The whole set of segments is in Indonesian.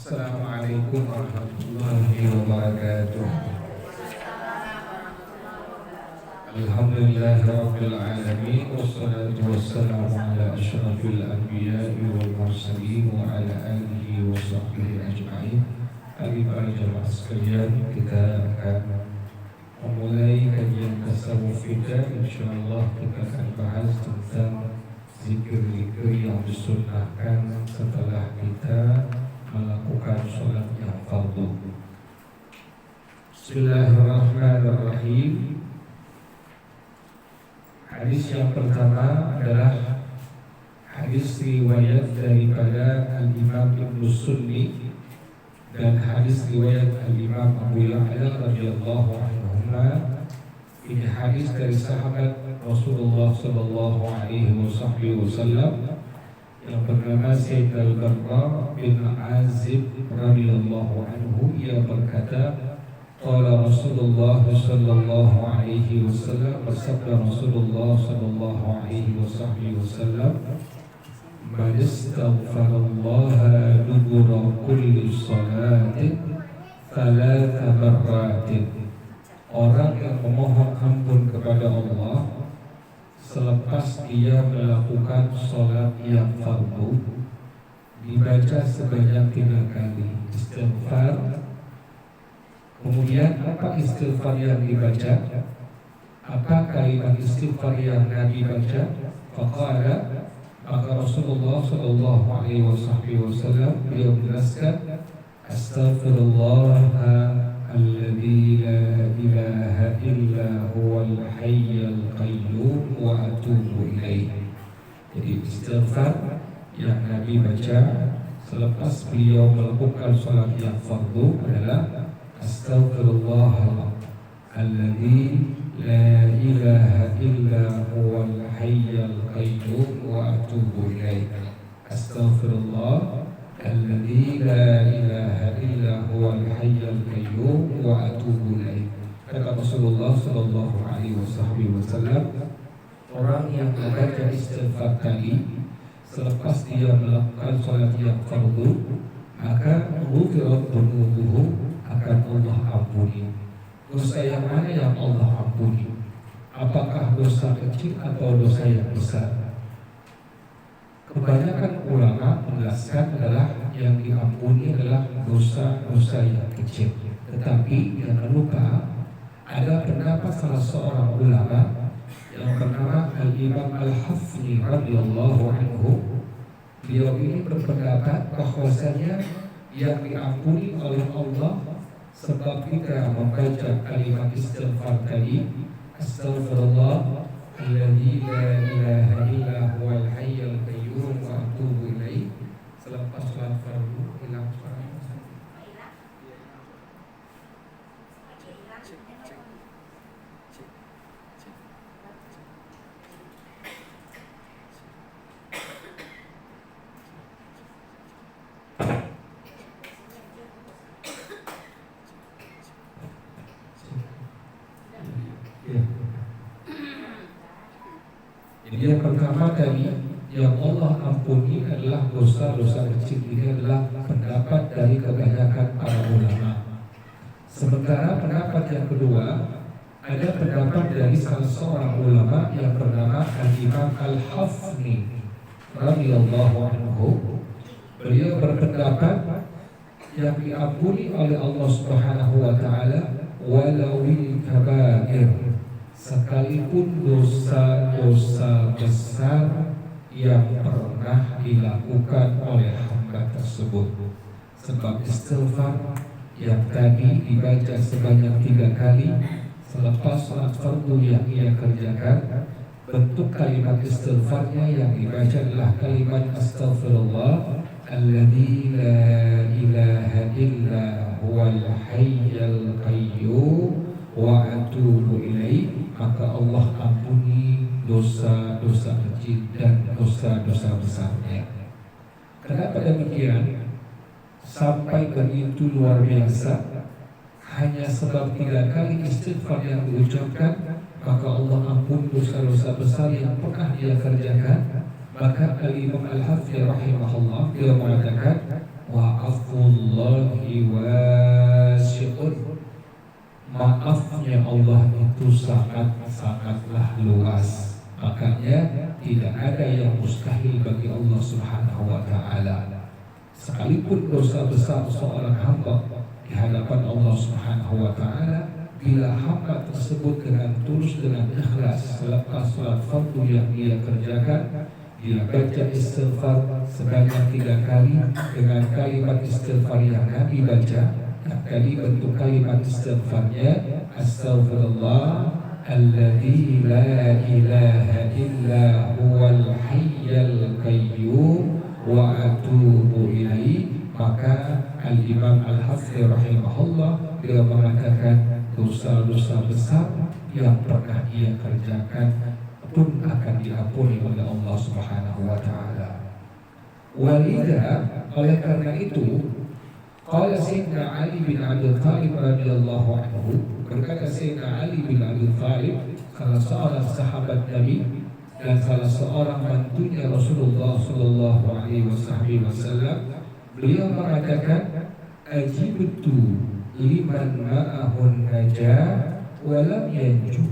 Assalamualaikum warahmatullahi wabarakatuh. Alhamdulillahi rabbil alamin, wassalatu wassalamu ala asyrafil anbiya'i wal mursalin wa ala alihi wa sahbihi ajma'in. Para jemaah sekalian, kita akan memulai kajian tasawuf kita. Insyaallah kita akan bahas tentang zikir-zikir yang disunnahkan setelah kita melakukan sholat yang fardu. Bismillahirrahmanirrahim. Hadis yang pertama adalah hadis riwayat daripada Al-Imam Ibnu Sunni dan hadis riwayat Al-Imam Abu Ya'la radhiyallahu anhuma. Ini hadis dari sahabat Rasulullah sallallahu alaihi wasallam yang bernama Sayyid Al-Barra bin Azib radhiyallahu anhu. Ia berkata, qala Rasulullah sallallahu alaihi wasallam, bersabda Rasulullah sallallahu alaihi wasallam, man istaghfarallaha dubura kulli salatin thalatha marratin. Orang yang memohon ampun kepada Allah selepas dia melakukan sholat yang fardu, dibaca sebanyak 3 kali istighfar. Kemudian apa istighfar yang dibaca? Apa kalimat istighfar yang Nabi baca? Faqala, maka Rasulullah sallallahu alaihi wasallam beliau menjelaskan, astaghfirullah alladzi la ilaha illa huwal hayyul qayyum wa atubu ilaih. Jadi istighfar yang Nabi baca selepas beliau melakukan salat yang fardu adalah astaghfirullah alladzi la ilaha illa huwal hayyul qayyum wa atubu ilaih. Astaghfirullah alladzi la ilaha illa huwal hayyul qayyum wa atubu ilaih. Kata Rasulullah sallallahu alaihi wasallam, orang yang membaca istighfar tadi selepas dia melakukan salat yang fardu, maka ghufrat dzunubuhu, akan Allah ampuni. Dosa yang mana yang Allah ampuni? Apakah dosa kecil atau dosa yang besar? Kebanyakan ulama menjelaskan adalah yang diampuni adalah dosa-dosa yang kecil. Tetapi jangan lupa ada pendapat salah seorang ulama yang bernama Al-Imam Al-Hafni radhiyallahu anhu. Beliau ini berpendapat bahwasanya yang diampuni oleh Allah sebab kita membaca kalimat istighfar tadi, astaghfirullah alladzi la ilaha illa huwal hayyul qayyum wa atubu ilaih. Selepas salat fardu hilang suara. Jadi yang pertama tadi yang Allah ampuni adalah dosa-dosa kecil. Ini adalah pendapat dari kebanyakan para ulama. Sementara pendapat yang kedua, ada pendapat dari salah seorang ulama yang bernama Al-Imam Al-Hafni radhiyallahu anhu. Beliau berpendapat yang diampuni oleh Allah Subhanahu wa taala walawil kabair, sekalipun dosa-dosa besar yang pernah dilakukan oleh hamba tersebut. Sebab istighfar yang tadi dibaca sebanyak 3 kali selepas salat fardu yang ia kerjakan, bentuk kalimat istighfarnya yang dibaca adalah kalimat astaghfirullah alladzi la ilaha illa huwal hayyul qayyum wa atubu ilaih. Maka Allah ampuni dosa-dosa kecil dan dosa-dosa besarnya. Kenapa demikian? Sampai begitu luar biasa, hanya sebab 3 kali istighfar yang diucapkan, maka Allah ampuni dosa-dosa besar yang pernah dia kerjakan. Maka Al-Imam Al-Hafidh rahimahullah dia mengatakan wa'afullah wasi'un. Maafnya Allah itu sangatlah luas. Makanya tidak ada yang mustahil bagi Allah Subhanahu wa taala. Sekalipun dosa besar seorang hamba di hadapan Allah Subhanahu wa taala, bila hamba tersebut dengan tulus, dengan ikhlas selepas salat fardu yang dia kerjakan, dia baca istighfar sebanyak 3 kali dengan kalimat istighfar yang Nabi baca. Tadi bentuk kalimat istighfarnya, astaghfirullah alladzi la ilaha illa huwal hayyul qayyum wa atubu ilaihi. Maka Al-Imam Al-Hafidh rahimahullah beliau mengatakan dosa-dosa besar yang pernah ia kerjakan pun akan diampuni oleh Allah Subhanahu wa taala. Walidha, oleh karena itu, qala Sayyidina Ali bin Abi Thalib radhiyallahu anhu, berkata Sayyidina Ali bin Abi Thalib, salah seorang sahabat Nabi dan salah seorang mantunya Rasulullah sallallahu alaihi wasallam, beliau mengatakan, ajibtu liman ma'ahun najah wa lam yanju.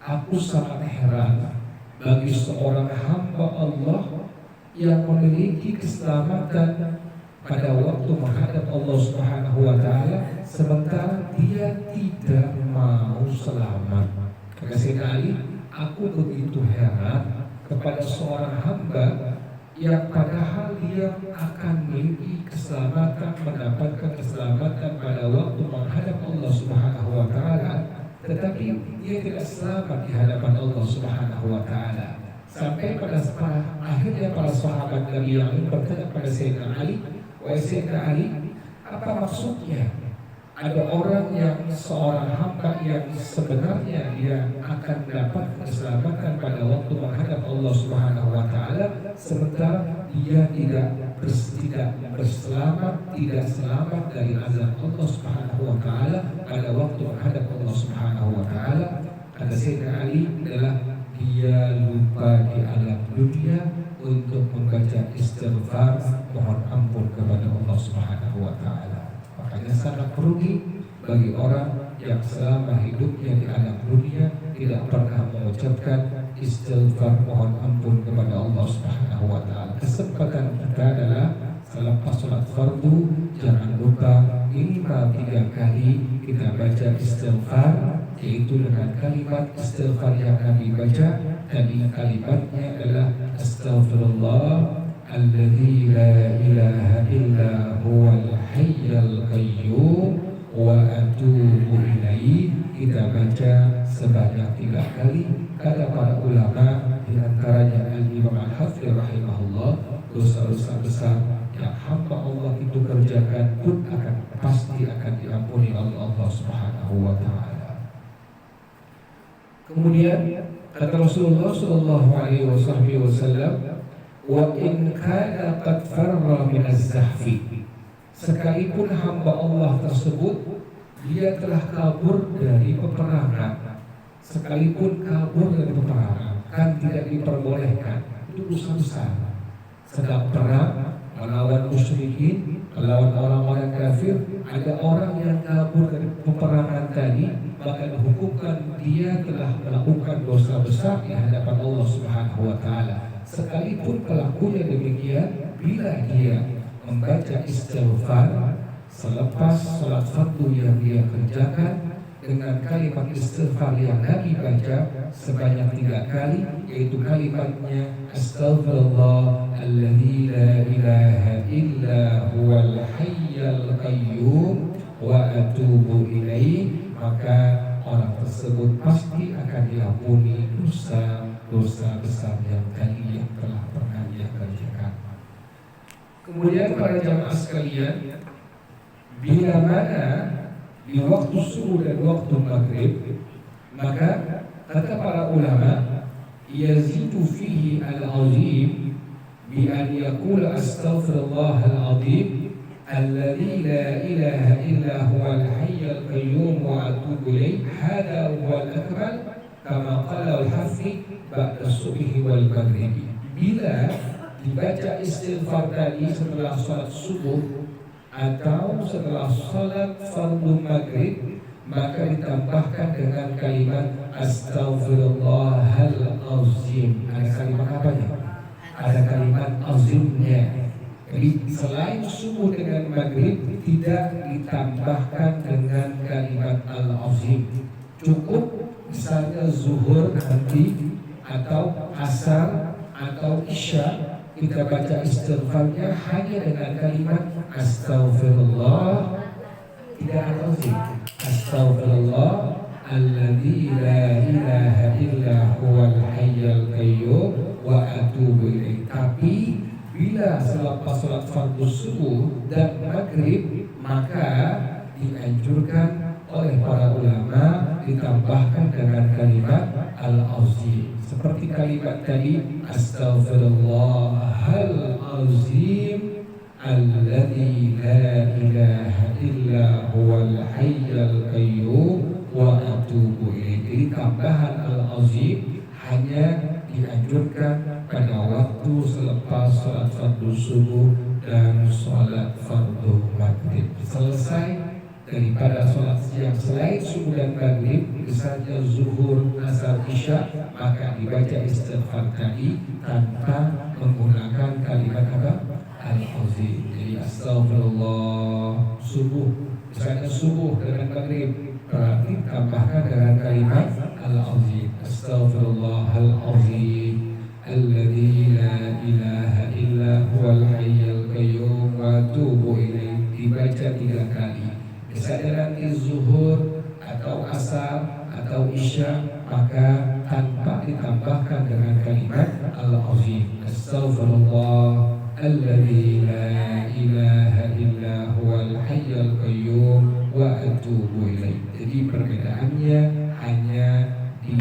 Aku sangat heran bagi seorang hamba Allah yang memiliki keselamatan pada waktu menghadap Allah Subhanahu wa taala, sementara dia tidak mau selamat. Kata Sayyidina Ali, aku begitu heran kepada seorang hamba yang padahal dia akan memiliki keselamatan, mendapatkan keselamatan pada waktu menghadap Allah Subhanahu wa taala, tetapi dia tidak selamat di hadapan Allah Subhanahu wa taala. Sampai pada akhirnya para sahabat Nabi yang bertanya kepada Sayyidina Ali, wahai Sayyidina Ali, apa maksudnya ada orang yang seorang hamba yang sebenarnya dia akan dapat keselamatan pada waktu menghadap Allah Subhanahu wa taala, sementara dia tidak selamat dari azab Allah Subhanahu wa taala pada waktu menghadap Allah Subhanahu wa taala. Kata Sayyidina Ali adalah dia lupa di alam dunia untuk membaca istighfar, mohon ampun kepada Allah Subhanahu wa taala. Makanya sangat rugi bagi orang yang selama hidupnya di alam dunia tidak pernah mengucapkan istighfar, mohon ampun kepada Allah Subhanahu wa taala. Kesempatan kita adalah selepas salat fardu, jangan lupa minimal 3 kali kita baca istighfar, yaitu dengan kalimat istighfar yang Nabi baca. Tadi kalimatnya adalah astaghfirullah alladzi la ilaha illa huwal hayyul qayyum wa atubu ilaihi. Kita baca sebanyak 3 kali. Kata para ulama, di antaranya Al-Imam Al-Hafidh rahimahullah, dosa-dosa besar yang hamba Allah itu kerjakan pun pasti akan diampuni oleh Allah Subhanahu wa taala. Kemudian kata Rasulullah sallallahu alaihi wasallam, wa in kana qad farra min az-zahfi, sekalipun hamba Allah tersebut dia telah kabur dari peperangan, sekalipun kabur dari peperangan, kan tidak diperbolehkan, itu dosa besar. Sedang perang melawan musyrikin, melawan orang-orang kafir, ada orang yang kabur dari peperangan tadi, maka dihukumkan dia telah melakukan dosa besar di hadapan Allah Subhanahu wa taala. Sekalipun pelakunya demikian, bila dia membaca istighfar selepas salat fardu yang dia kerjakan dengan kalimat istighfar yang Nabi baca sebanyak 3 kali, yaitu kalimatnya astaghfirullah alladzi la ilaha illa huwal hayyul qayyum wa atubu ilaihi, maka orang tersebut pasti akan diampuni dosa besar yang tadi yang telah pernah dia kerjakan. Kemudian para jamaah sekalian, bila mana di waktu subuh dan waktu maghrib, maka kata para ulama, yazidu fihi al-azim bi an yaqula astaghfirullah al-azim alladzi la ilaha illa huwa al-hayyul qayyum wa atubu ilaih, hada huwa al-akmal kama qala al-hafiz ba'da subhi wal maghribi. Bila dibaca istighfar tadi setelah salat subuh atau setelah sholat fardu maghrib maka ditambahkan dengan kalimat astaghfirullahalazim. Ada kalimat apanya? Ada kalimat azimnya. Jadi selain subuh dengan maghrib tidak ditambahkan dengan kalimat al-azim. Cukup misalnya zuhur nanti atau asar atau isya kita baca istighfarnya hanya dengan kalimat astaghfirullah, tidak ada azim. Astaghfirullah alladzi la ilaha illa huwal hayyul qayyum wa atubu ilaih. Tapi bila selepas salat fardu subuh dan maghrib maka dianjurkan oleh para ulama ditambahkan dengan kalimat al-azim. Seperti kalimat tadi astaghfirullahalazim alladzi la ilaha illa huwal hayyul qayyum wa atubu ilaih. Jadi tambahan al-azim hanya dianjurkan pada waktu selepas salat fardu subuh dan salat fardu maghrib. Selesai daripada salat yang selain subuh dan maghrib, misalnya zuhur, asar, isya, maka dibaca istighfar tadi tanpa menggunakan kalimat apa? Al-azim. Jadi astaghfirullah subuh, misalnya subuh dengan maghrib, berarti tambahkan dengan kalimat al-azim. Astaghfirullahalazim alladzi la ilaha illa huwal hayyul qayyum wa atubu ilaih. Dibaca 3 kali. Misalnya nanti zuhur atau asar atau isya maka tanpa ditambahkan dengan kalimat al-azim. Astaghfirullah alladzi la ilaha illa huwal hayyul qayyum wa atubu ilaih. Jadi perbedaannya hanya di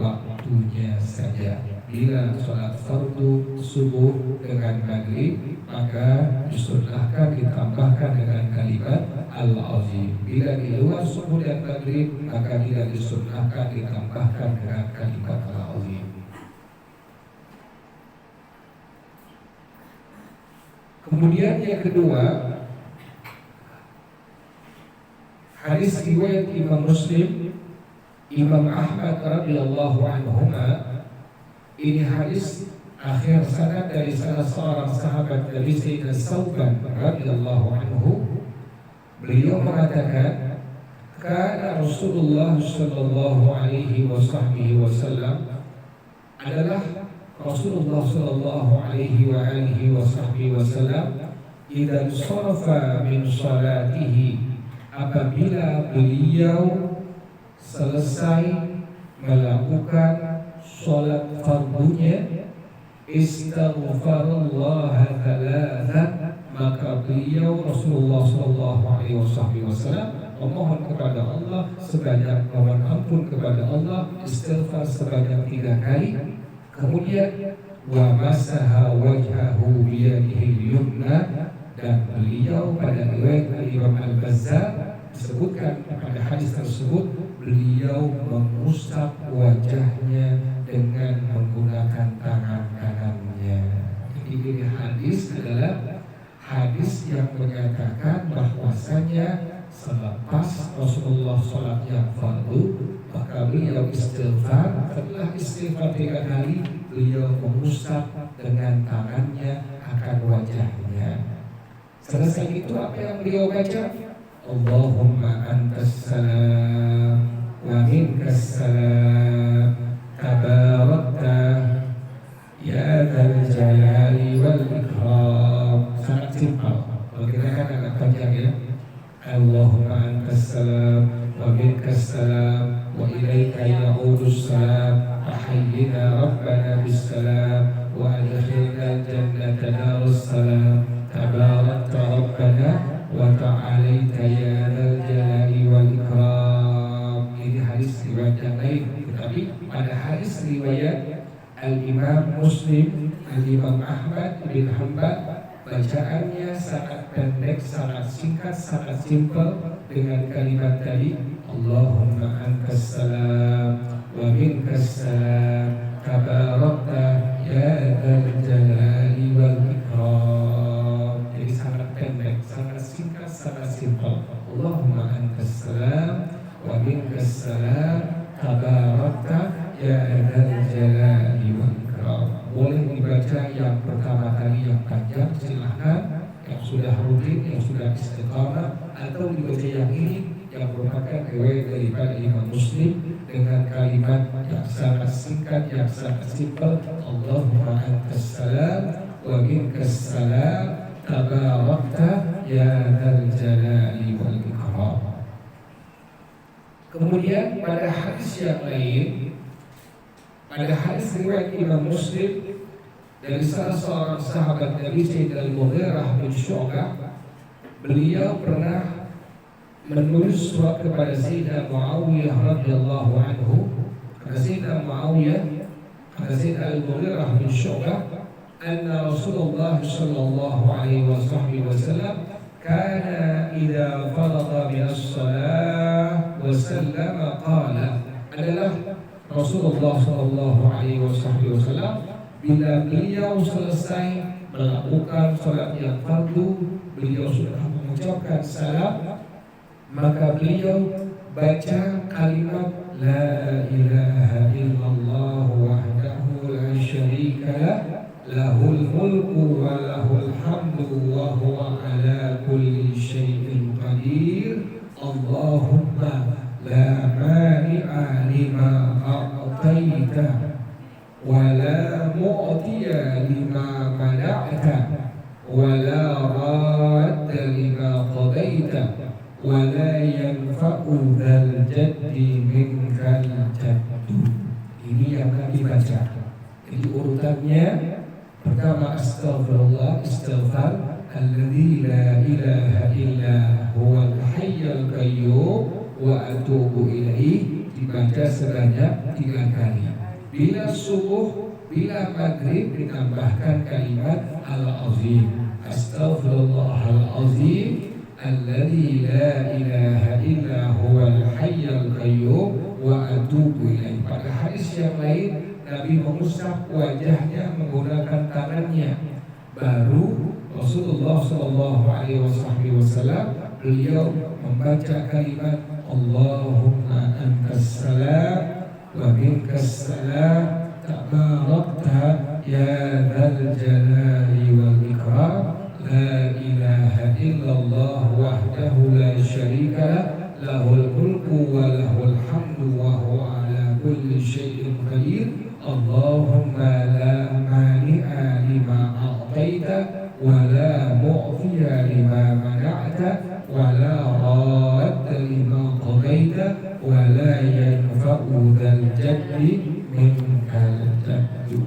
waktunya saja. Bila sholat fardu subuh dengan maghrib maka disunahkan ditambahkan dengan kalimat al-azim. Bila di luar subuh dan maghrib maka tidak disunahkan ditambahkan dengan kalimat al-azim. Kemudian yang kedua, hadis riwayat Imam Muslim, Imam Ahmad radhiyallahu anhuma. Ini hadis akhir sanad dari salah seorang sahabat dari Sayyidina Sauban radhiyallahu anhu. Beliau mengatakan, kana Rasulullah sallallahu alaihi wasallam adalah Rasulullah sallallahu alaihi wa alihi wasallam idza sharafa min salatihi, apabila beliau selesai melakukan sholat fardunya, istaghfarullah thalathan, maka beliau Rasulullah sallallahu alaihi wasallam memohon kepada Allah sebanyak, mohon ampun kepada Allah, istighfar sebanyak 3 kali. Kemudian wa masaha wajhahu biyadihi yumna, dan beliau pada riwayat Imam Al-Bazzar disebutkan pada hadis tersebut beliau mengusap wajahnya dengan menggunakan tangan kanannya. Jadi ini hadis adalah hadis yang menyatakan bahwasanya selepas Rasulullah sholat yang fardu maka beliau istighfar. Setelah istighfar 3 kali beliau mengusap dengan tangannya akan wajahnya. Selesai itu apa yang beliau baca? Allahumma antas salam wa minkas salam tabarakta ya dzal jalali wal ikram. Sangat simpel. Kalau kita kan agak panjang ya. Allahumma antas salam wa minkas salam wa ilaika ya'udus salam wa hayyina rabbana bis salam wa adkhilna jannata darus salam tabarakta rabbana wa ta'alaita ya dzal jalali wal ikram. Ini hadis riwayat yang lain, tetapi pada hadis riwayat Al-Imam Muslim, Al-Imam Ahmad bin Hanbal, bacaannya sangat pendek, sangat singkat, sangat simpel dengan kalimat tadi, Allahumma antas salam wa minkas salam tabarakta ya dzal jalali wal ikram. Jadi sangat pendek, sangat singkat sangat simpel. Allahumma antas salam wa minkas salam tabarakta ya dzal jalali wal ikram. Boleh dibaca yang pertama kali yang panjang, silahkan. Yang sudah rutin, yang sudah istiqamah, atau dibaca yang ini yang merupakan riwayat daripada Imam Muslim dengan kalimat yang sangat singkat, yang sangat simpel. Allahumma antas salam wa minkas salam tabarakta ya dzal jalali wal ikram. Kemudian pada hadis yang lain, pada hadis riwayat Imam Muslim dari salah seorang sahabat Nabi Sayyidina Al-Mughirah bin Syu'bah, beliau pernah menulis surat kepada Sayyidina Muawiyah radhiyallahu anhu. Kata Sayyidina Muawiyah, kata Sayyidina Al-Mughirah bin Syu'bah, anna Rasulullah sallallahu alaihi wasallam kana idza faragha min as-salah wa sallama qala, adalah Rasulullah sallallahu alaihi wasallam bila beliau selesai melakukan salat yang fardu, beliau sudah mengucapkan salam, maka beliau baca kalimat la ilaha illallah wahdahu la syarika lah, lahul mulku wa lahul hamdu wa huwa ala kulli syai'in qadir. Allahumma la mani'a lima a'taita ولا معطي لما منعت ولا راد لما قضيت ولا ينفع ذا الجد منك الجد. Ini yang kami baca. Jadi urutannya pertama astaghfirullah, istighfar, alladzi la ilaha illa huwal hayyul qayyum wa atubu ilaihi, dibaca sebanyak 3 kali. Bila subuh, bila maghrib ditambahkan kalimat al-azim, astaghfirullahal-azim alladzi la ilaha illa huwal hayyul qayyum wa atubu ilaih. Pada hadis yang lain, Nabi mengusap wajahnya menggunakan tangannya. Baru Rasulullah sallallahu alaihi wasallam beliau membaca kalimat Allahumma antas salam wa minkas salam tabarakta ya dzal jalali wal ikram, la ilaha illallah wahdahu la syarika lah, lahul mulku wa lahul hamdu wa huwa ala kulli syai'in qadir. Allahumma la mani'a lima a'taita wa la mu'tiya lima mana'ta wa la radda lima qadaita wa la yanfa'u dzal jaddi minkal jaddu.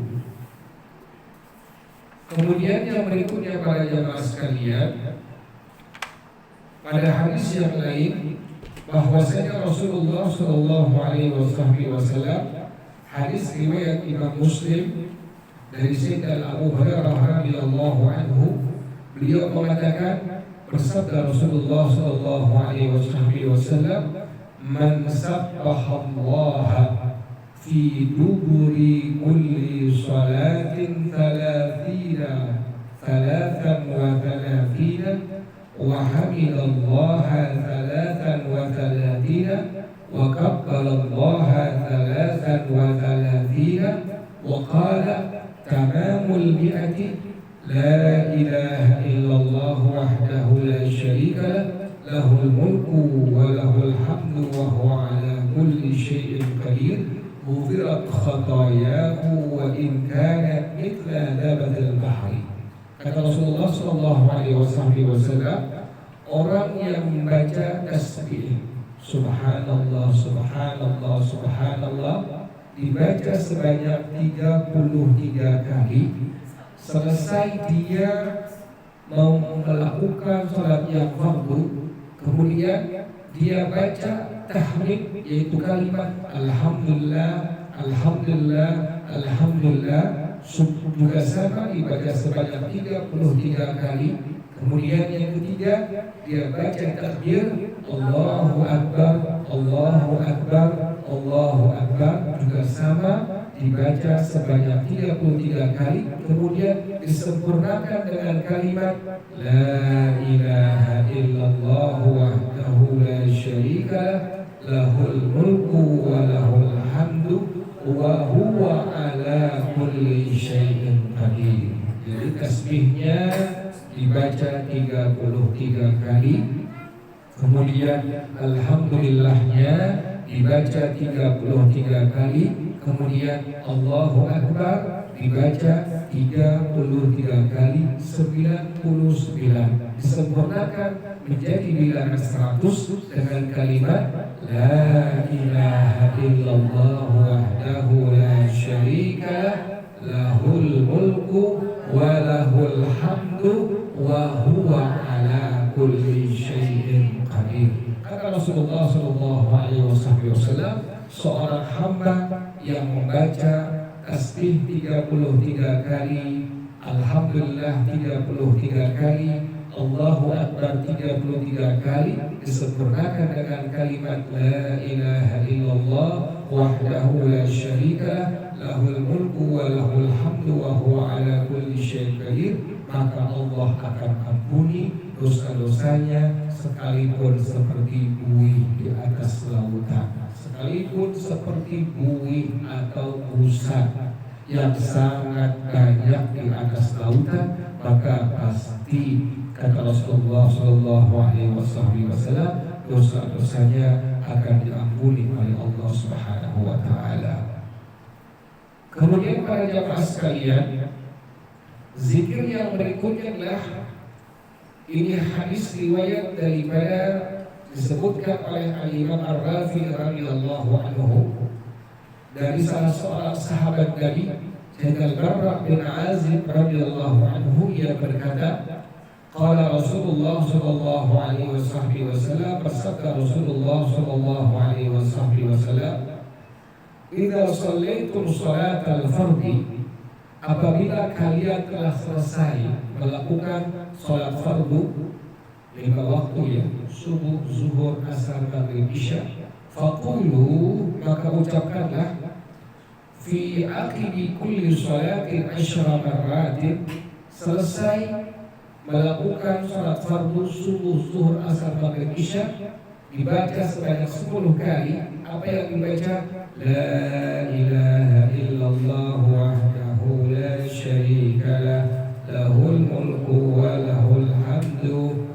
Kemudian yang berikutnya para jamaah sekalian, pada hadis yang lain bahwasanya Rasulullah sallallahu alaihi wasallam, hadis riwayat Imam Muslim dari Sayyidina Abu Hurairah radhiyallahu anhu, beliau mengatakan, bersabda Rasulullah sallallahu alaihi wasallam, man sabbahallaha fi duburi kulli salatin thalathan wa thalathina wa hamidallaha thalathan wa thalathina wa kabbarallaha thalathan wa thalathina wa qala tamamul mi'ati la ilaha illallah wahdahu la syarika lah, lahul mulku wa lahul hamdu wa huwa ala kulli syai'in qadir, ghufirat khatayahu wa in kanat mithla zabatil bahri. Kata Rasulullah sallallahu alaihi wasallam, orang yang membaca tasbih subhanallah subhanallah subhanallah dibaca sebanyak 33 kali, selesai dia mau melakukan salat yang fardu, kemudian dia baca tahmid, yaitu kalimat alhamdulillah alhamdulillah alhamdulillah, juga sama dibaca sebanyak 33 kali. Kemudian yang ketiga, dia baca takbir Allahu Akbar Allahu Akbar Allahu Akbar, juga sama dibaca sebanyak 33 kali. Kemudian disempurnakan dengan kalimat la ilaha illallah lahul mulku wa lahul hamdu wa huwa ala kulli syai'in qadir. Jadi tasbihnya dibaca 33 kali, kemudian alhamdulillahnya dibaca 33 kali, kemudian Allahu Akbar dibaca 33 kali, 99 disempurnakan menjadi bilangan 100 dengan kalimat la ilaha illallah wahdahu la syarika lahul mulku wa lahul hamdu wa huwa ala kulli syai'in qadir. Kata Rasulullah sallallahu alaihi wasallam, seorang hamba yang membaca tasbih 33 kali, alhamdulillah 33 kali, Allahu Akbar 33 kali, disempurnakan dengan kalimat la ilaha illallah wahdahu la syarika lahul mulku wa lahul hamdu wa huwa ala kulli syai'in qadir, maka Allah akan ampuni dosa-dosanya sekalipun seperti buih di atas lautan, sekalipun seperti buih atau busa yang sangat banyak di atas lautan, maka pasti, kata Rasulullah sallallahu alaihi wasallam, dosa-dosanya akan diampuni oleh Allah Subhanahu wa taala. Kemudian para jamaah sekalian, zikir yang berikutnya adalah, ini hadis riwayat daripada disebutkan oleh Al-Imam Ar-Rafi radhiyallahu anhu dari salah seorang sahabat Nabi, Jabal Barra bin Azib radhiyallahu anhu, ia berkata, qala Rasulullah sallallahu alaihi wasallam, bersabda Rasulullah sallallahu alaihi wasallam, idza shallaitum salatal fardhi, apabila kalian telah selesai melakukan salat fardu 5 waktu, ya, subuh, zuhur, asar, maghrib, isya, faqulu, maka ucapkanlah, fi aqibi kulli salatin 10 marratin, selesai melakukan salat fardu subuh, zuhur, asar, maghrib, isya, dibaca sebanyak 10 kali. Apa yang dibaca? La ilaha illallah wahdahu la syarika lah, lahul mulku wa lahul hamdu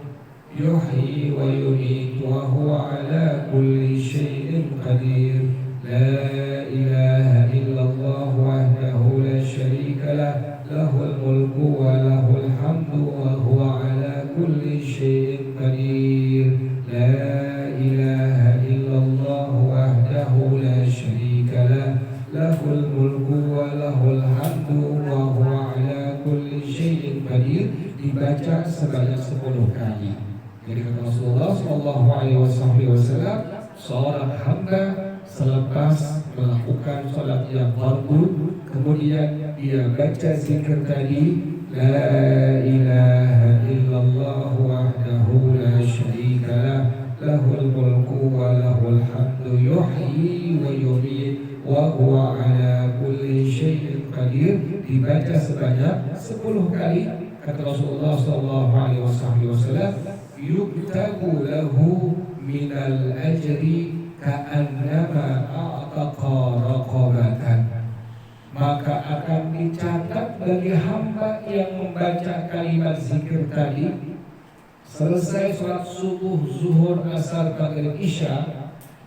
yuhyi wa yumiitu wa huwa ala kulli syai'in qadir. La ilaha illallah wahdahu la syarika lah, lahul mulku wa lahul hamdu wa huwa ala kulli syai'in qadir. La ilaha illallah wahdahu la syarika lah, lahul mulku wa lahul hamdu wa huwa ala kulli syai'in qadir, dibaca sebanyak 10 kali. Jadi kata Rasulullah sallallahu alaihi wasallam, seorang hamba selepas melakukan salat yang fardu, kemudian dia baca zikir tadi, la ilaha illallah wahdahu la syarika lah, lahul mulku wa lahul hamdu yuhyi wa yumiit wa huwa ala kulli syai'in qadir, dibaca sebanyak 10 kali. Kata Rasulullah sallallahu alaihi wasallam, yuktabu lahu minal ajri ka'annama a'taqa raqabatan, maka akan dicatat bagi hamba yang membaca kalimat zikir tadi, selesai sholat subuh, zuhur, asar, maghrib, isya,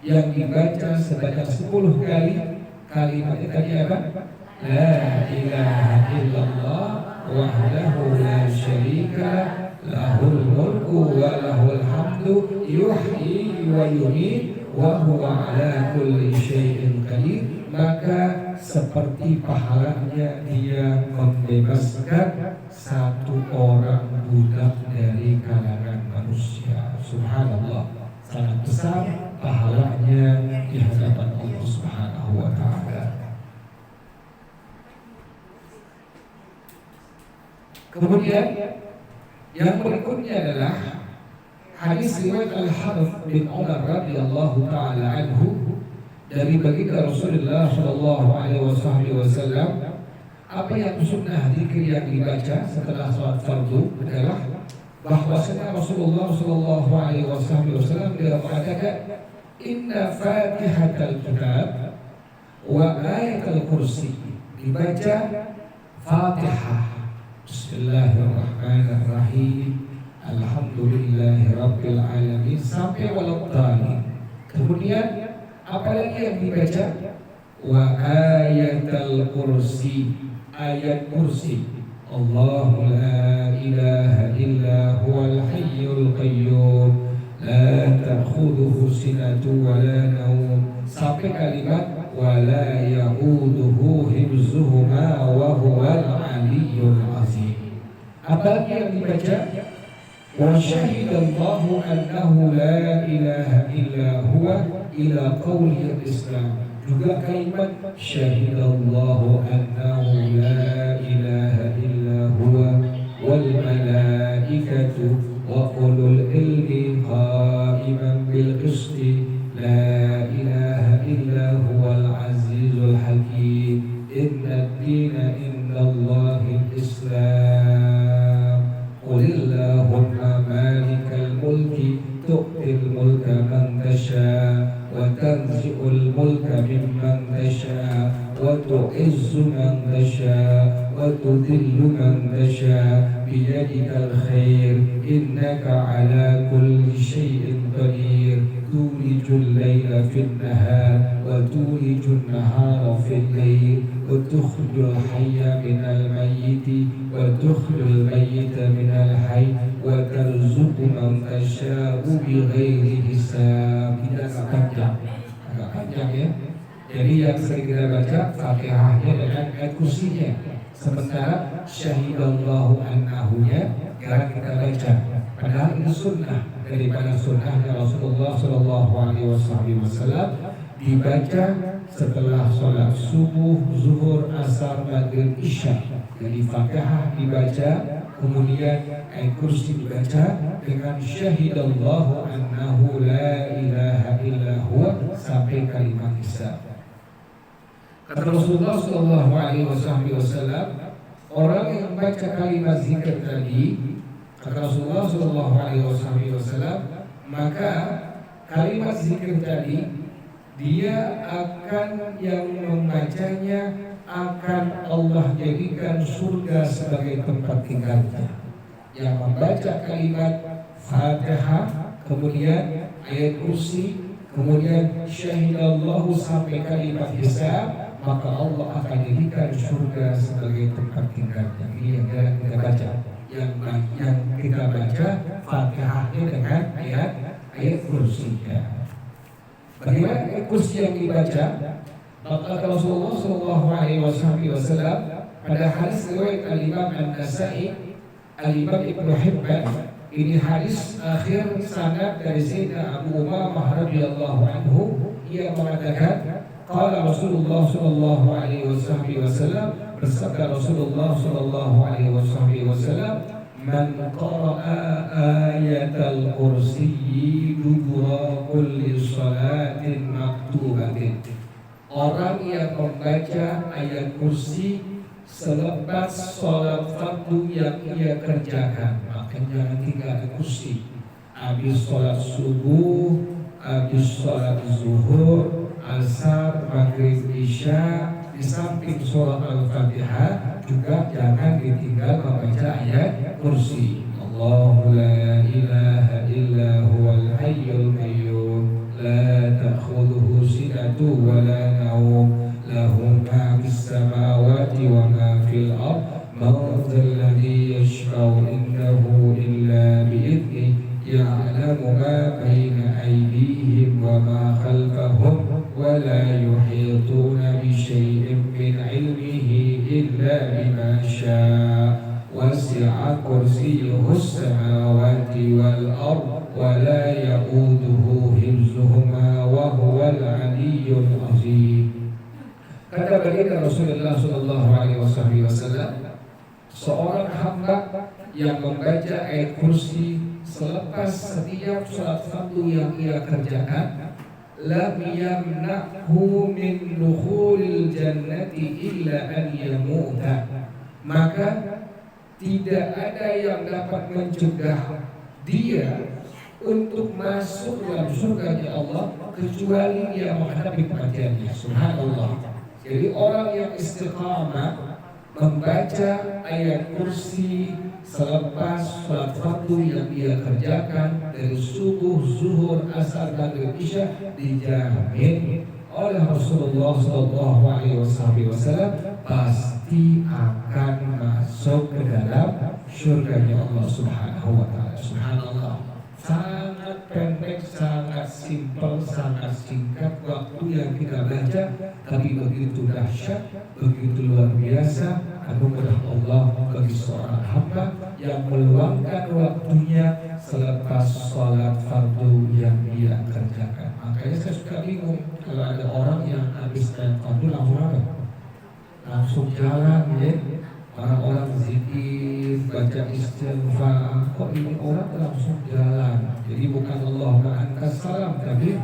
yang dibaca sebanyak 10 kali. Kalimatnya tadi apa? La ilaha illallah wahdahu la syarika lahul mulku wa lahul hamdu yuhyi wa yumiit wa huwa ala kulli syai'in qadir, maka seperti pahalanya dia membebaskan 1 orang budak dari kalangan manusia. Subhanallah, sangat besar pahalanya di hadapan Allah Subhanahu wa taala. Kemudian yang berikutnya adalah hadis riwayat Al-Harith bin Umar radhiyallahu taala anhu dari baginda Rasulullah sallallahu alaihi wasallam. Apa yang sunnah zikir yang dibaca setelah salat fardu adalah bahwasanya Rasulullah sallallahu alaihi wasallam dia mengatakan, inna fatihatal kitab wa ayatul kursi. Dibaca Fatihah, Bismillahirrahmanirrahim, Alhamdulillahirabbil alamin sampai waladhdallin. Kemudian apalagi yang dibaca? Wa ayatul kursi, ayat kursi. Allahu la ilaha illa huwal hayyul qayyum la ta'khudhuhu sinatun wa la nawm sampai kalimat wa la ya'uduhu hifzuhuma wa huwal aliyyul azim. Apalagi yang dibaca? Wa syahidallahu annahu la ilaha illa huwa ila qawli al-islam. Juga kalimat syahidallahu annahu la ilaha illa huwa wal malaikatu wa ulul ilmi qa'iman bil qisti la ilaha illa huwal azizul hakim inna ad-dina indallahil islam qulillahumma malikal mulki tu'til mulka man tasha wa tanzi'ul mulka mimman tasha wa tu'izzu man tasha wa tudhillu man tasha biyadikal khair innaka ala kulli syai'in qadir tulijul layla fin nahar wa tulijul nahara fil layl wa tukhrijul hayya minal mayyiti wa tukhrijul mayyita minal hayy wa tarzuqu man tasha'u bighairi hisab. Tidak agak panjang ya. Jadi yang sering kita baca Fatihahnya dengan ayat kursinya, sementara syahidallahu annahunya jarang kita baca. Padahal itu sunnah daripada sunnahnya Rasulullah Shallallahu Alaihi Wasallam, dibaca setelah sholat subuh, zuhur, asar, maghrib, isya. Jadi Fatihah dibaca, kemudian ayat kursi dibaca dengan syahidallahu annahu la ilaha illa huwa sampai kalimat hisab. Kata Rasulullah Shallallahu Alaihi Wasallam, orang yang membaca kalimat zikir tadi, kata Rasulullah Shallallahu Alaihi Wasallam, maka kalimat zikir tadi dia akan yang membacanya akan Allah jadikan surga sebagai tempat tinggalnya. Yang membaca kalimat Fatihah, kemudian ayat kursi, kemudian syahidallahu sampai kalimat hisab, maka Allah akan jadikan surga sebagai tempat tinggalnya. Ini yang kita baca. Yang kita baca Fatihahnya dengan ayat kursinya. Bagaimana ayat kursi yang dibaca? Maka Rasulullah Shallallahu Alaihi Wasallam pada hadis riwayat Al-Imam An-Nasa'i, Al-Imam Ibnu Hibban, ini hadis akhir sanad dari Sayyidina Abu Umamah radhiyallahu anhu, ia mengatakan qala Rasulullah Shallallahu Alaihi Wasallam, bersabda Rasulullah Shallallahu Alaihi Wasallam, man qara'a ayatal kursiyyi dubura kulli salatin maktubatin. Orang yang membaca ayat kursi selepas sholat fardu yang ia kerjakan, maka jangan tinggal kursi. Habis sholat subuh, habis sholat zuhur, asar, maghrib, isya, di samping sholat al-fatihah juga jangan ditinggal membaca ayat kursi. Allahu la ilaha illa huwal hayyul qayyum la ta'khudhuhu sinatun wa la nawm lahu ma fis samawati wa ma fil ard man dhal ladzi yashfa'u indahu illa bi'idhnihi ya'lamu ma baina aydihim wa ma khalfahum wa la yuhituna bi syai'in min 'ilmihi illa bima syaa wasi'a kursiyyuhu as-samawati wal ard wa la ya'uduhu hifzuhuma wa huwal 'aliyyul 'azim. Kata baginda Rasulullah Shallallahu Alaihi Wasallam, seorang hamba yang membaca ayat kursi selepas setiap sholat fardu yang ia kerjakan, lam yamna'hu min dukhulil jannati illa an yamuta, maka tidak ada yang dapat mencegah dia untuk masuk dalam surganya Allah kecuali dia menghadapi kematiannya. Subhanallah. Jadi orang yang istiqamah membaca ayat kursi selepas sholat fardu yang dia kerjakan dari subuh, zuhur, asar, maghrib, isya dijamin oleh Rasulullah Shallallahu Alaihi Wasallam pasti akan masuk ke dalam surganya Allah Subhanahu Wa Taala. Subhanallah. Sangat pendek, sangat simpel, sangat singkat waktu yang kita baca, tapi begitu dahsyat, begitu luar biasa anugerah Allah bagi seorang hamba yang meluangkan waktunya selepas sholat fardu yang dia kerjakan. Makanya saya suka bingung kalau ada orang yang habis sholat fardu langsung apa? Langsung jalan ya. Orang-orang zikir, baca istighfar, kok ini orang langsung jalan. Jadi bukan Allahumma antas salam, tapi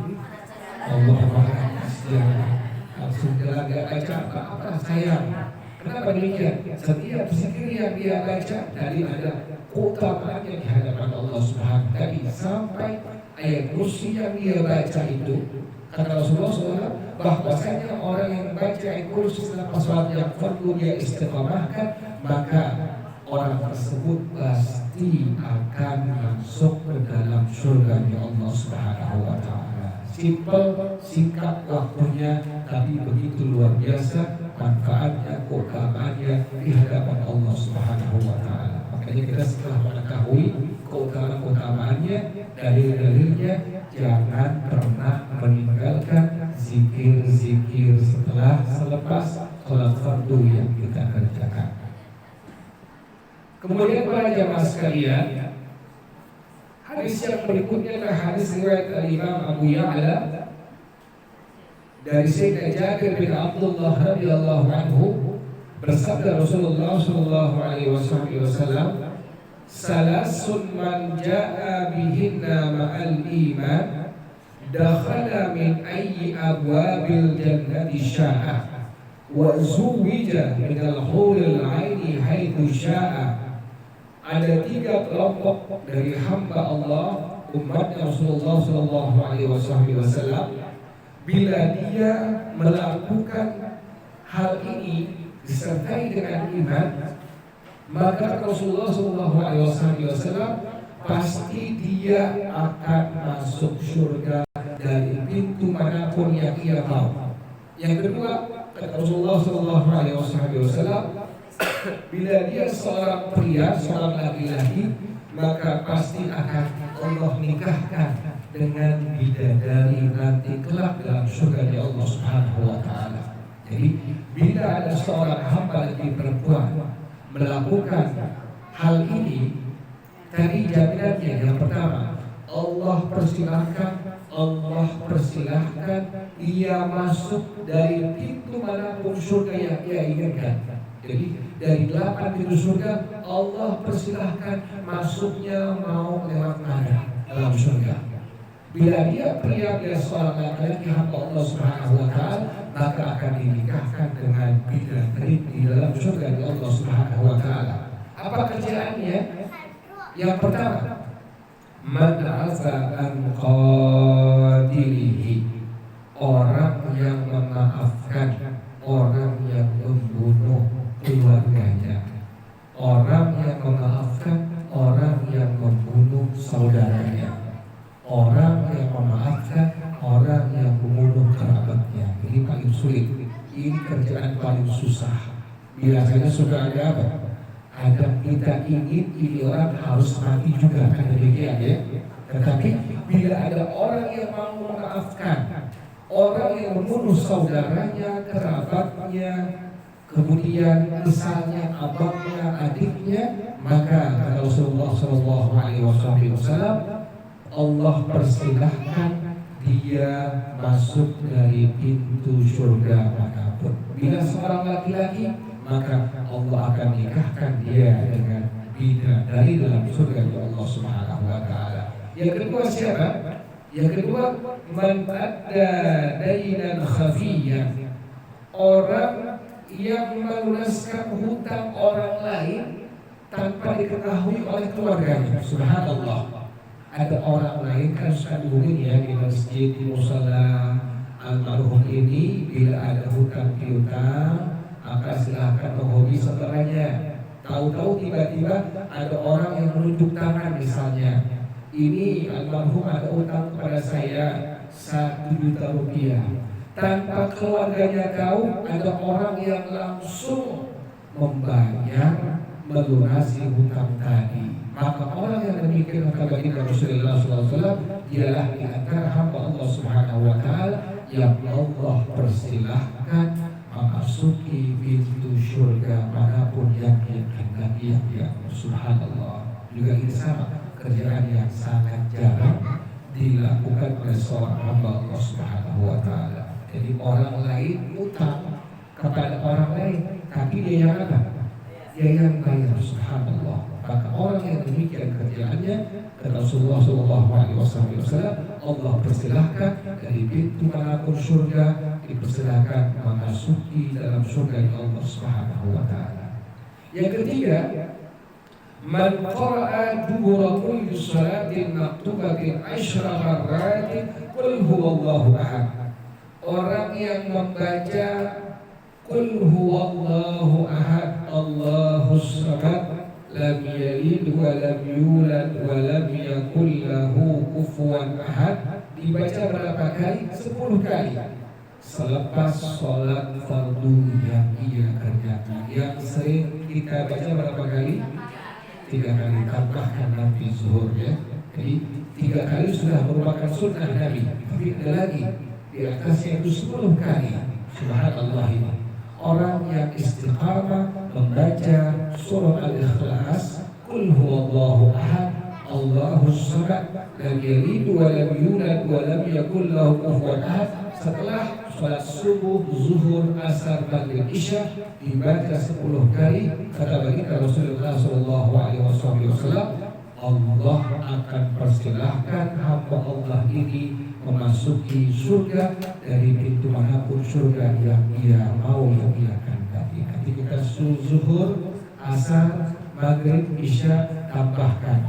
Allahumma antas jalan. Langsung jalan, gak baca apa-apa, sayang. Kenapa demikian? Setiap zikir yang dia baca dari ada keutamaannya di hadapan Allah Subhanahu wa taala. Sampai ayat kursi yang dia baca itu, kata Rasulullah SAW, bahwasanya orang yang baca ayat kursi setelah sholat yang fardu dia istiqamahkan, maka orang tersebut pasti akan masuk ke dalam surganya Allah Subhanahu wa taala. Simpel, singkat waktunya, tapi begitu luar biasa manfaatnya, keutamaannya di hadapan Allah Subhanahu wa taala. Makanya kita setelah mengetahui keutamaannya, dalil-dalilnya, jangan pernah meninggalkan zikir-zikir selepas sholat fardu yang kita kerjakan. Kemudian para jamaah sekalian, hadis yang berikutnya adalah hadis riwayat Imam Abu Ya'la dari Sayyidina Jabir bin Abdullah radhiyallahu anhu, bersabda Rasulullah sallallahu alaihi wasallam, salasun man jaa bihinna ma'al iman dakhala min ayyi abwabil jannati sya'a wa zuwija min al-huril 'aini haitsu sya'a. Ada 3 kelompok dari hamba Allah umat Rasulullah sallallahu alaihi wasallam, bila dia melakukan hal ini disertai dengan iman, maka Rasulullah SAW pasti dia akan masuk surga dari pintu manapun yang ia mau. Yang kedua, kata Rasulullah SAW, bila dia seorang pria, seorang laki-laki, maka pasti akan Allah nikahkan dengan bidadari nanti kelak dalam surga Allah Subhanahu wa taala. Jadi bila ada seorang hamba laki perempuan melakukan hal ini, tadi jaminannya yang pertama, Allah persilahkan ia masuk dari pintu manapun surga yang ia inginkan. Jadi dari 8 pintu surga Allah persilahkan masuknya mau lewat mana dalam surga. Bila dia pria, dia seorang laki-laki hamba Allah Subhanahu wa taala, maka akan dinikahkan dengan bidadari di dalam surga di Allah Subhanahu wa taala. Apa kerjaannya? Yang pertama, man afa an qadirihi, orang yang memaafkan orang yang membunuh keluarganya, orang yang memaafkan orang yang membunuh saudaranya, orang yang memaafkan orang yang membunuh kerabatnya. Ini paling sulit, ini kerjaan paling susah. Biasanya suka ada apa? Ada kita ingin ini orang harus mati juga, kan demikian ya. Tetapi bila ada orang yang mau memaafkan orang yang membunuh saudaranya, kerabatnya, kemudian misalnya abangnya, adiknya, maka kata Rasulullah SAW, Allah persilahkan dia masuk dari pintu surga manapun. Bila seorang laki-laki, maka Allah akan nikahkan dia dengan bidadari dalam surga Allah Subhanahu wa taala. Yang kedua siapa? Yang kedua, man adda dainan khafiyyan, orang yang melunaskan hutang orang lain tanpa diketahui oleh keluarganya. Subhanallah. Ada orang lain kan suka dihubungin ya di masjid, di musala almarhum ini, bila ada hutang piutang maka silahkan menghobi saudaranya. Tahu-tahu tiba-tiba ada orang yang menunjuk tangan misalnya, ini almarhum ada utang kepada saya 1 juta rupiah. Tanpa keluarganya tahu, ada orang yang langsung membayar, melunasi hutang tadi. Maka orang yang demikian kata baginda Rasulullah SAW, ialah di antara hamba Allah Subhanahu Wa Taala yang Allah persilahkan memasuki pintu surga manapun yang dia kehendaki. Ya Subhanallah. Juga ini sama, kerjaan yang sangat jarang dilakukan oleh seorang hamba Allah Subhanahu Wa Taala. Jadi orang lain utang kepada orang lain, tapi dia yang apa? Dia yang bayar. Subhanallah. Maka orang yang demikian kerjaannya, kata Rasulullah SAW, Allah persilahkan dari pintu manapun surga, dipersilahkan memasuki dalam surga Allah Subhanahu Wa Taala. Yang ketiga, man qara'a dubura kulli salatin maktubatin 10 marratin qul huwallahu ahad. Orang yang membaca qul huwallahu ahad Allahus samad lam yalid wa lam yulad wa lam yakul lahu kufuwan ahad, dibaca berapa kali? 10 kali selepas sholat fardu yang ia kerjakan. Yang sering kita baca berapa kali? 3 kali, tambahkan nanti zuhur ya. Jadi 3 kali sudah merupakan sunnah Nabi, tapi ada lagi di atasnya itu 10 kali. Subhanallah. Ini orang yang istiqamah membaca surah Al-Ikhlas, Qul huwallahu ahad Allahus samad lam yalid wa lam yulad wa lam yakul lahu kufuwan ahad, setelah salat subuh, zuhur, asar, maghrib, isya dibaca 10 kali, kata baginda Rasulullah SAW, Allah akan persilahkan hamba Allah ini memasuki surga dari pintu manapun surga yang ia mau, yang ia kehendaki. Nanti kita zuhur, asar, maghrib, isya tambahkan.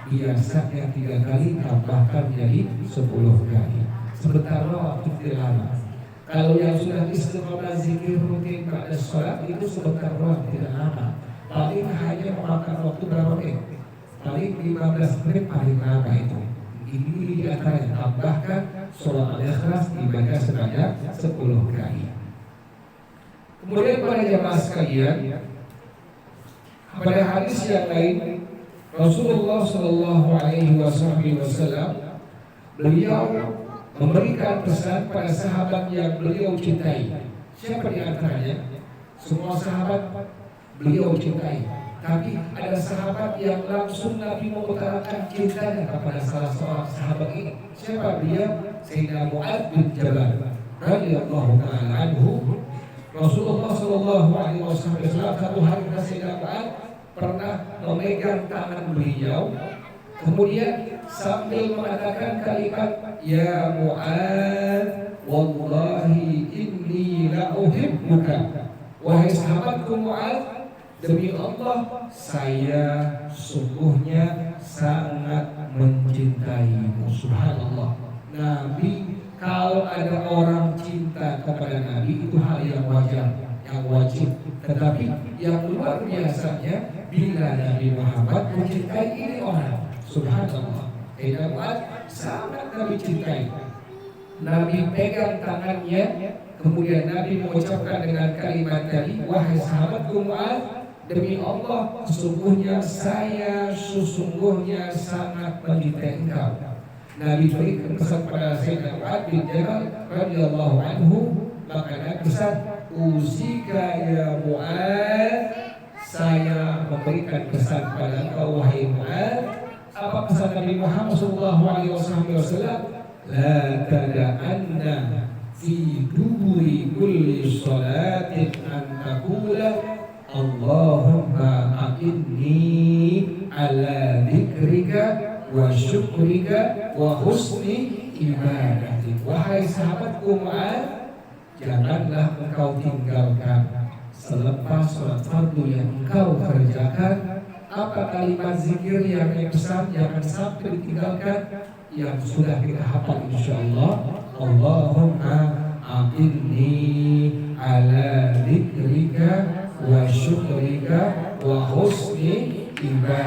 Biasanya 3 kali, tambahkan jadi 10 kali. Sebentar waktu tidak lama. Kalau yang sudah istiqomah zikir rutin pada sholat itu sebentar waktu tidak lama. Paling hanya memakan waktu berapa menit? Paling 15 menit paling lama itu. Ini di antaranya, tambahkan surah Al-Ikhlas dibaca sebanyak 10 kali. Kemudian para jamaah sekalian, pada hadis yang lain Rasulullah SAW beliau memberikan pesan pada sahabat yang beliau cintai. Siapa di antaranya? Semua sahabat beliau cintai. Tapi ada sahabat yang langsung Nabi mengutarakan cintanya kepada salah seorang sahabat ini. Siapa dia? Sayyidina Mu'adz bin Jabal radhiyallahu ta'ala anhu. Rasulullah SAW satu hari Sayyidina Mu'adz pernah memegang tangan beliau, kemudian sambil mengatakan kalimat, ya Mu'adz, wallahi inni la uhibbuka. Wahai sahabatku Mu'adz, demi Allah, saya sungguhnya sangat mencintaimu. Subhanallah. Nabi, kalau ada orang cinta kepada Nabi itu hal yang wajar, yang wajib. Tetapi yang luar biasanya bila Nabi Muhammad mencintai ini orang. Subhanallah. Mu'adz sangat Nabi cintai. Nabi pegang tangannya, kemudian Nabi mengucapkan dengan kalimat tadi, wahai sahabatku Mu'adz, demi Allah, sesungguhnya saya sangat mencintai engkau. Nabi berikan pesan pada Sayyidina Mu'adz bin Jabal radhiyallahu anhu, maka Nabi pesan, usika ya Mu'adz, saya memberikan pesan pada engkau wahai Mu'adz. Apa pesan Nabi Muhammad SAW? La tada'anna fi duburi kulli salatin an taqula Allahumma a'inni ala dzikrika wa syukrika wa husni ibadatik. Wahai sahabatku Mu'adz, janganlah engkau tinggalkan selepas sholat fardu yang engkau kerjakan, Apa kalimat zikir yang besar jangan sampai ditinggalkan, yang sudah kita hafal insyaallah. Allahumma aqilni ala dzikrika wa syukrika wa husni ibadatika.